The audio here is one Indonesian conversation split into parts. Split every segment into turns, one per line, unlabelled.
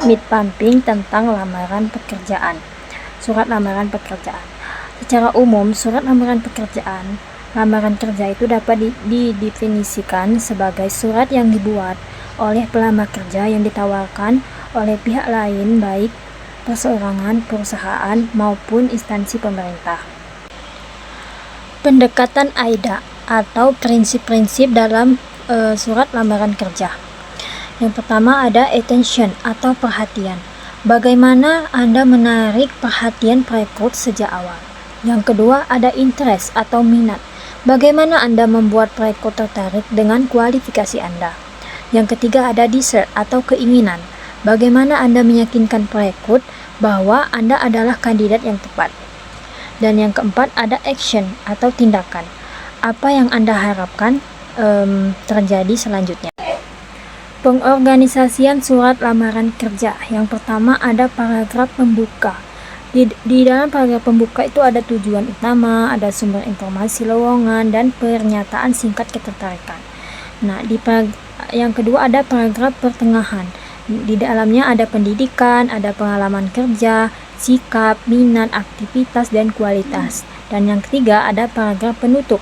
Mid pumping tentang lamaran pekerjaan. Surat lamaran pekerjaan. Secara umum, surat lamaran pekerjaan, lamaran kerja itu dapat didefinisikan sebagai surat yang dibuat oleh pelamar kerja yang ditawarkan oleh pihak lain, baik perseorangan, perusahaan, maupun instansi pemerintah. Pendekatan AIDA atau prinsip-prinsip dalam surat lamaran kerja. Yang pertama ada attention atau perhatian. Bagaimana Anda menarik perhatian perekrut sejak awal. Yang kedua ada interest atau minat. Bagaimana Anda membuat perekrut tertarik dengan kualifikasi Anda. Yang ketiga ada desire atau keinginan. Bagaimana Anda meyakinkan perekrut bahwa Anda adalah kandidat yang tepat. Dan yang keempat ada action atau tindakan. Apa yang Anda harapkan terjadi selanjutnya. Pengorganisasian surat lamaran kerja. Yang pertama ada paragraf pembuka. Di dalam paragraf pembuka itu ada tujuan utama, ada sumber informasi lowongan, dan pernyataan singkat ketertarikan. Nah, yang kedua ada paragraf pertengahan. Di dalamnya ada pendidikan, ada pengalaman kerja, sikap, minat, aktivitas, dan kualitas. Dan yang ketiga ada paragraf penutup.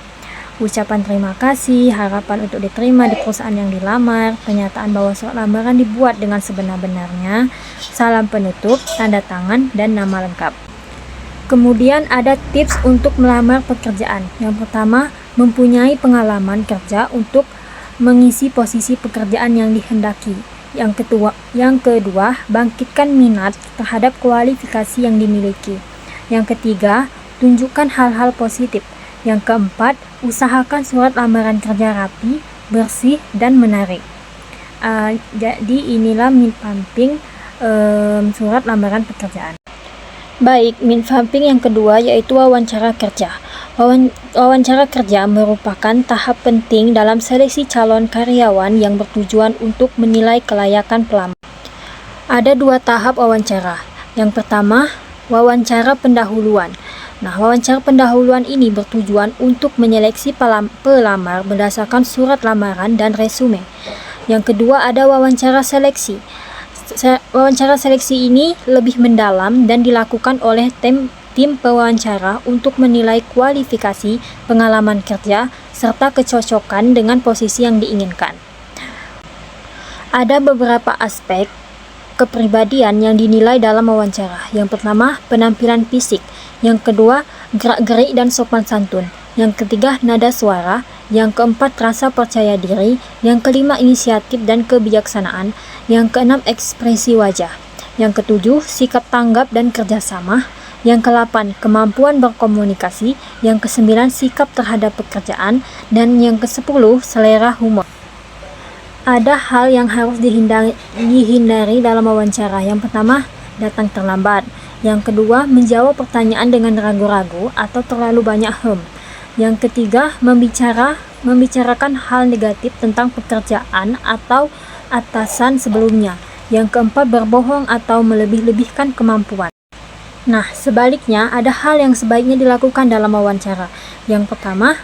Ucapan terima kasih, harapan untuk diterima di perusahaan yang dilamar, pernyataan bahwa surat lamaran dibuat dengan sebenar-benarnya, salam penutup, tanda tangan, dan nama lengkap. Kemudian ada tips untuk melamar pekerjaan. Yang pertama, mempunyai pengalaman kerja untuk mengisi posisi pekerjaan yang dihendaki. Yang kedua, bangkitkan minat terhadap kualifikasi yang dimiliki. Yang ketiga, tunjukkan hal-hal positif. Yang keempat, usahakan surat lamaran kerja rapi, bersih, dan menarik. Jadi inilah mid pumping surat lamaran pekerjaan. Baik, mid pumping yang kedua yaitu wawancara kerja. Wawancara kerja merupakan tahap penting dalam seleksi calon karyawan yang bertujuan untuk menilai kelayakan pelamar. Ada dua tahap wawancara. Yang pertama, wawancara pendahuluan. Nah, wawancara pendahuluan ini bertujuan untuk menyeleksi pelamar berdasarkan surat lamaran dan resume. Yang kedua ada wawancara seleksi. Wawancara seleksi ini lebih mendalam dan dilakukan oleh tim pewawancara untuk menilai kualifikasi, pengalaman kerja, serta kecocokan dengan posisi yang diinginkan. Ada beberapa aspek kepribadian yang dinilai dalam wawancara. Yang pertama, penampilan fisik. Yang kedua, gerak-gerik dan sopan santun. Yang ketiga, nada suara. Yang keempat, rasa percaya diri. Yang kelima, inisiatif dan kebijaksanaan. Yang keenam, ekspresi wajah. Yang ketujuh, sikap tanggap dan kerjasama. Yang kedelapan, kemampuan berkomunikasi. Yang kesembilan, sikap terhadap pekerjaan. Dan yang kesepuluh, selera humor. Ada hal yang harus dihindari dalam wawancara. Yang pertama, datang terlambat. Yang kedua, menjawab pertanyaan dengan ragu-ragu atau terlalu banyak Yang ketiga, membicarakan hal negatif tentang pekerjaan atau atasan sebelumnya. Yang keempat, berbohong atau melebih-lebihkan kemampuan. Nah, sebaliknya ada hal yang sebaiknya dilakukan dalam wawancara. Yang pertama,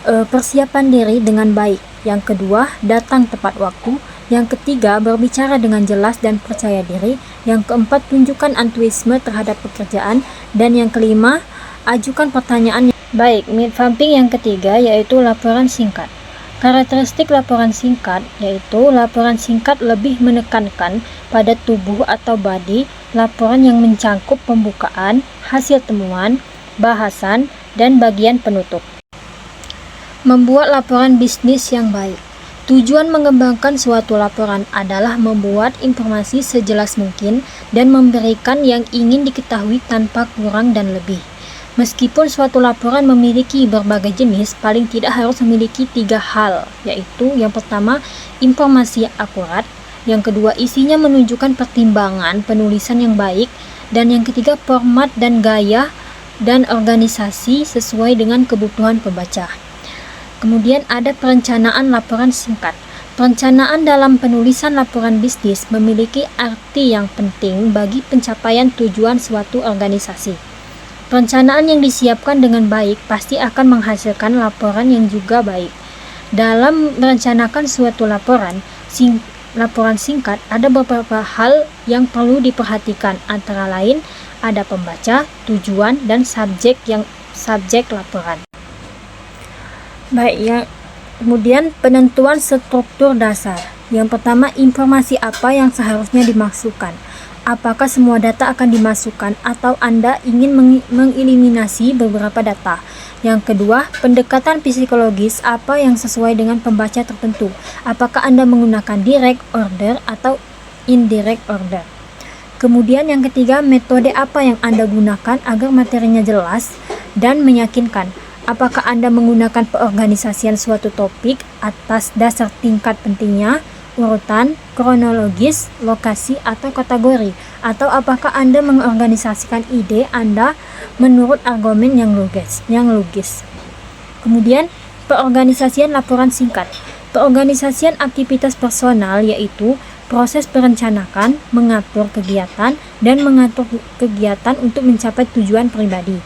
persiapan diri dengan baik. Yang kedua, datang tepat waktu. Yang ketiga, berbicara dengan jelas dan percaya diri. Yang keempat, tunjukkan antusiasme terhadap pekerjaan. Dan yang kelima, ajukan pertanyaan. Baik, mid pumping yang ketiga yaitu laporan singkat. Karakteristik laporan singkat yaitu laporan singkat lebih menekankan pada tubuh atau body laporan yang mencangkup pembukaan, hasil temuan, bahasan, dan bagian penutup. Membuat laporan bisnis yang baik. Tujuan mengembangkan suatu laporan adalah membuat informasi sejelas mungkin dan memberikan yang ingin diketahui tanpa kurang dan lebih. Meskipun suatu laporan memiliki berbagai jenis, paling tidak harus memiliki 3 hal, yaitu yang pertama, informasi akurat, yang kedua, isinya menunjukkan pertimbangan penulisan yang baik, dan yang ketiga, format dan gaya dan organisasi sesuai dengan kebutuhan pembaca. Kemudian ada perencanaan laporan singkat. Perencanaan dalam penulisan laporan bisnis memiliki arti yang penting bagi pencapaian tujuan suatu organisasi. Perencanaan yang disiapkan dengan baik pasti akan menghasilkan laporan yang juga baik. Dalam merencanakan suatu laporan, laporan singkat ada beberapa hal yang perlu diperhatikan, antara lain ada pembaca, tujuan, dan subjek laporan. Baik, ya. Kemudian penentuan struktur dasar. Yang pertama, informasi apa yang seharusnya dimasukkan. Apakah semua data akan dimasukkan atau Anda ingin mengeliminasi beberapa data? Yang kedua, pendekatan psikologis apa yang sesuai dengan pembaca tertentu. Apakah Anda menggunakan direct order atau indirect order? Kemudian yang ketiga, metode apa yang Anda gunakan agar materinya jelas dan meyakinkan. Apakah Anda menggunakan peorganisasian suatu topik atas dasar tingkat pentingnya, urutan, kronologis, lokasi, atau kategori, atau apakah Anda mengorganisasikan ide Anda menurut argumen yang logis. Kemudian, peorganisasian laporan singkat. Peorganisasian aktivitas personal yaitu proses merencanakan, mengatur kegiatan, dan mengatur kegiatan untuk mencapai tujuan pribadi.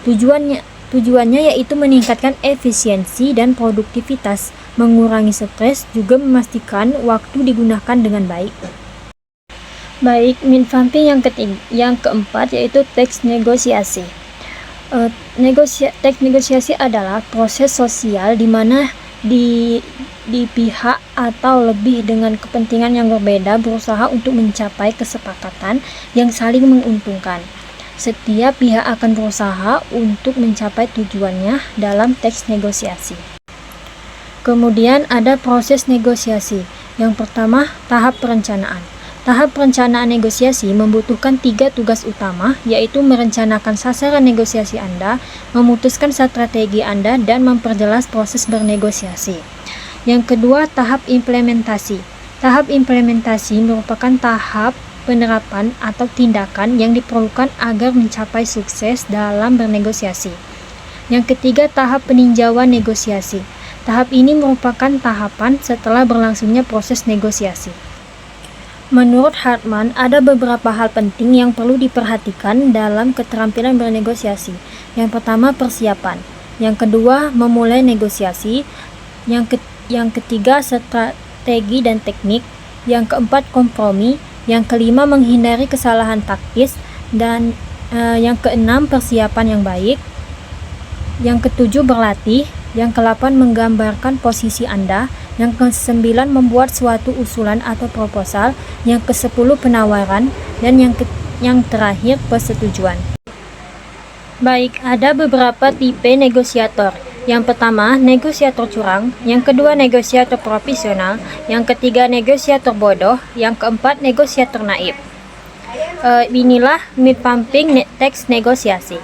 Tujuannya yaitu meningkatkan efisiensi dan produktivitas, mengurangi stres, juga memastikan waktu digunakan dengan baik. Baik, mid-vamping yang keempat yaitu teks negosiasi. Teks negosiasi adalah proses sosial di mana di pihak atau lebih dengan kepentingan yang berbeda berusaha untuk mencapai kesepakatan yang saling menguntungkan. Setiap pihak akan berusaha untuk mencapai tujuannya dalam teks negosiasi. Kemudian ada proses negosiasi. Yang pertama, tahap perencanaan. Tahap perencanaan negosiasi membutuhkan 3 tugas utama, yaitu merencanakan sasaran negosiasi Anda, memutuskan strategi Anda, dan memperjelas proses bernegosiasi. Yang kedua, tahap implementasi. Tahap implementasi merupakan tahap penerapan atau tindakan yang diperlukan agar mencapai sukses dalam bernegosiasi. Yang ketiga, tahap peninjauan negosiasi. Tahap ini merupakan tahapan setelah berlangsungnya proses negosiasi. Menurut Hartman, ada beberapa hal penting yang perlu diperhatikan dalam keterampilan bernegosiasi. Yang pertama, persiapan. Yang kedua, memulai negosiasi. Yang ketiga, strategi dan teknik. Yang keempat, kompromi. Yang kelima, menghindari kesalahan taktis. Dan yang keenam, persiapan yang baik. Yang ketujuh, berlatih. Yang ke-8, menggambarkan posisi Anda. Yang ke-9, membuat suatu usulan atau proposal. Yang ke-10, penawaran. Dan yang terakhir, persetujuan. Baik, ada beberapa tipe negosiator. Yang pertama, negosiator curang. Yang kedua, negosiator profesional. Yang ketiga, negosiator bodoh. Yang keempat, negosiator naif. Inilah mid-vamping teks negosiasi.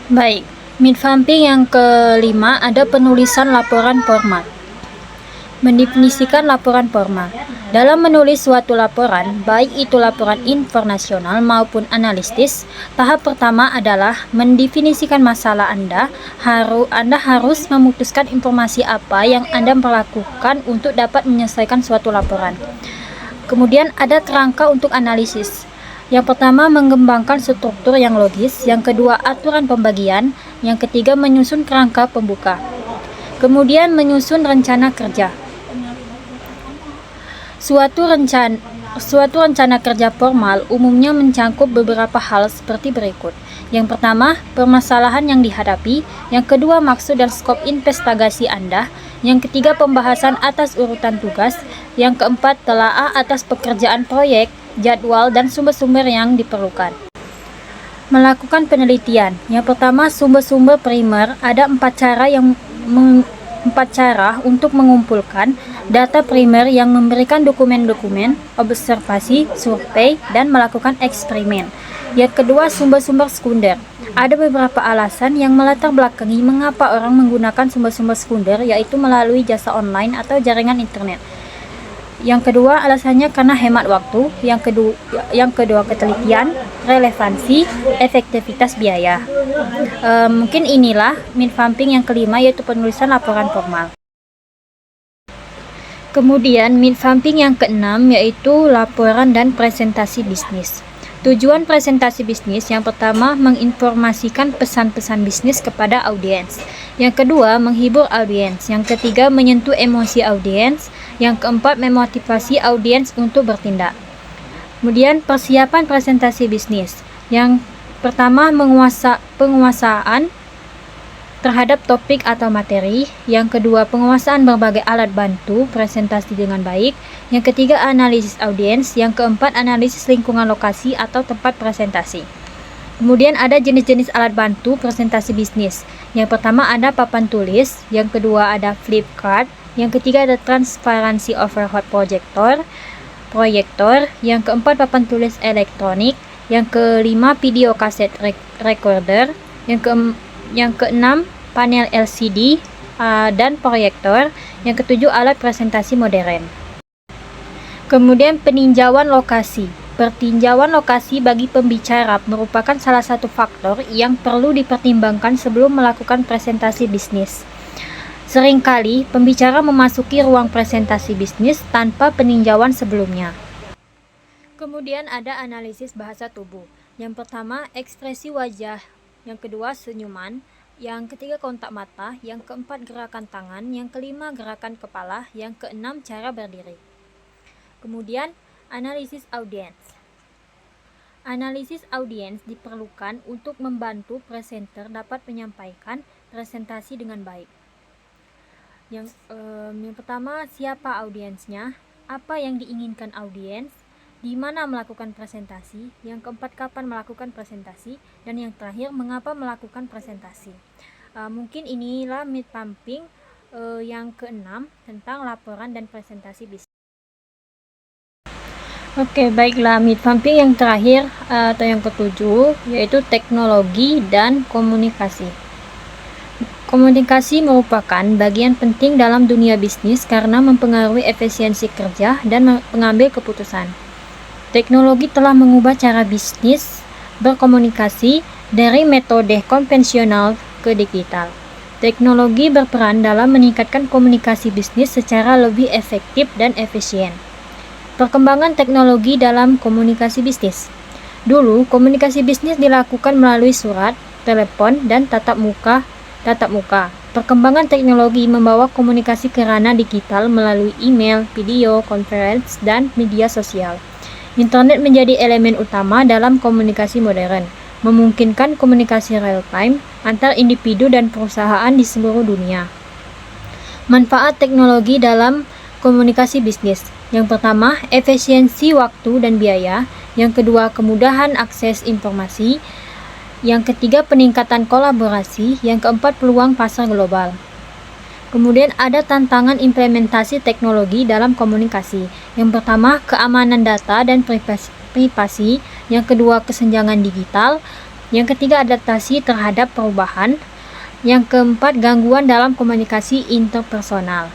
Baik, mid-vamping yang kelima ada penulisan laporan formal. Mendefinisikan laporan formal. Dalam menulis suatu laporan, baik itu laporan informasional maupun analitis, tahap pertama adalah mendefinisikan masalah Anda. Anda harus memutuskan informasi apa yang Anda melakukan untuk dapat menyelesaikan suatu laporan. Kemudian ada kerangka untuk analisis. Yang pertama, mengembangkan struktur yang logis. Yang kedua, aturan pembagian. Yang ketiga, menyusun kerangka pembuka. Kemudian menyusun rencana kerja. Suatu rencana kerja formal umumnya mencangkup beberapa hal seperti berikut. Yang pertama, permasalahan yang dihadapi. Yang kedua, maksud dan skop investigasi Anda. Yang ketiga, pembahasan atas urutan tugas. Yang keempat, telaah atas pekerjaan proyek, jadwal, dan sumber-sumber yang diperlukan. Melakukan penelitian. Yang pertama, sumber-sumber primer. Ada 4 cara untuk mengumpulkan data primer yang memberikan dokumen-dokumen, observasi, survei, dan melakukan eksperimen. Yang kedua, sumber-sumber sekunder. Ada beberapa alasan yang melatar belakangi mengapa orang menggunakan sumber-sumber sekunder, yaitu melalui jasa online atau jaringan internet. Yang kedua, alasannya karena hemat waktu. Yang kedua, ketelitian, relevansi, efektivitas biaya. Mungkin inilah mid-vamping yang kelima, yaitu penulisan laporan formal. Kemudian mid-vamping yang keenam yaitu laporan dan presentasi bisnis. Tujuan presentasi bisnis yang pertama, menginformasikan pesan-pesan bisnis kepada audiens. Yang kedua, menghibur audiens. Yang ketiga, menyentuh emosi audiens. Yang keempat, memotivasi audiens untuk bertindak. Kemudian persiapan presentasi bisnis. Yang pertama, penguasaan terhadap topik atau materi. Yang kedua, penguasaan berbagai alat bantu presentasi dengan baik. Yang ketiga, analisis audiens. Yang keempat, analisis lingkungan lokasi atau tempat presentasi. Kemudian ada jenis-jenis alat bantu presentasi bisnis. Yang pertama ada papan tulis, yang kedua ada flip chart, yang ketiga ada transparansi overhead proyektor, yang keempat papan tulis elektronik, yang kelima video kaset recorder, yang keenam panel LCD dan proyektor, yang ketujuh alat presentasi modern. Kemudian peninjauan lokasi. Pertinjauan lokasi bagi pembicara merupakan salah satu faktor yang perlu dipertimbangkan sebelum melakukan presentasi bisnis. Seringkali pembicara memasuki ruang presentasi bisnis tanpa peninjauan sebelumnya. Kemudian ada analisis bahasa tubuh. Yang pertama, ekspresi wajah. Yang kedua, senyuman. Yang ketiga, kontak mata. Yang keempat, gerakan tangan. Yang kelima, gerakan kepala. Yang keenam, cara berdiri. Kemudian, analisis audiens. Analisis audiens diperlukan untuk membantu presenter dapat menyampaikan presentasi dengan baik. Yang pertama, siapa audiensnya, apa yang diinginkan audiens, di mana melakukan presentasi, yang keempat, kapan melakukan presentasi, dan yang terakhir, mengapa melakukan presentasi. Mungkin inilah mid pumping yang keenam tentang laporan dan presentasi bisnis. Oke, baiklah, mid pumping yang terakhir atau yang ketujuh yaitu teknologi dan komunikasi. Komunikasi merupakan bagian penting dalam dunia bisnis karena mempengaruhi efisiensi kerja dan mengambil keputusan. Teknologi telah mengubah cara bisnis berkomunikasi dari metode konvensional ke digital. Teknologi berperan dalam meningkatkan komunikasi bisnis secara lebih efektif dan efisien. Perkembangan teknologi dalam komunikasi bisnis. Dulu, komunikasi bisnis dilakukan melalui surat, telepon, dan tatap muka. Perkembangan teknologi membawa komunikasi ke ranah digital melalui email, video, conference, dan media sosial. Internet menjadi elemen utama dalam komunikasi modern, memungkinkan komunikasi real-time antar individu dan perusahaan di seluruh dunia. Manfaat teknologi dalam komunikasi bisnis. Yang pertama, efisiensi waktu dan biaya. Yang kedua, kemudahan akses informasi. Yang ketiga, peningkatan kolaborasi. Yang keempat, peluang pasar global. Kemudian ada tantangan implementasi teknologi dalam komunikasi. Yang pertama, keamanan data dan privasi. Yang kedua, kesenjangan digital. Yang ketiga, adaptasi terhadap perubahan. Yang keempat, gangguan dalam komunikasi interpersonal.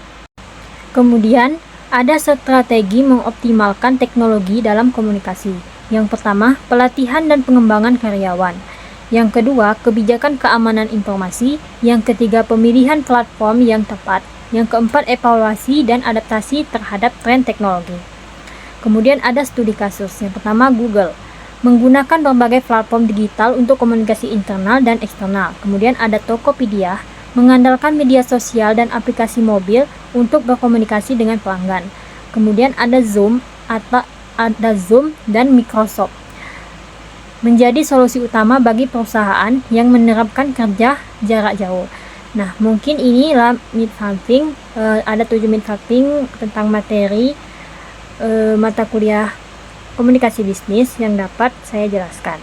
Kemudian, ada strategi mengoptimalkan teknologi dalam komunikasi. Yang pertama, pelatihan dan pengembangan karyawan. Yang kedua, kebijakan keamanan informasi. Yang ketiga, pemilihan platform yang tepat. Yang keempat, evaluasi dan adaptasi terhadap tren teknologi. Kemudian ada studi kasus. Yang pertama, Google menggunakan berbagai platform digital untuk komunikasi internal dan eksternal. Kemudian ada Tokopedia mengandalkan media sosial dan aplikasi mobil untuk berkomunikasi dengan pelanggan. Kemudian ada Zoom dan Microsoft menjadi solusi utama bagi perusahaan yang menerapkan kerja jarak jauh. Nah, mungkin inilah mid pumping. Ada 7 mid pumping tentang materi mata kuliah komunikasi bisnis yang dapat saya jelaskan.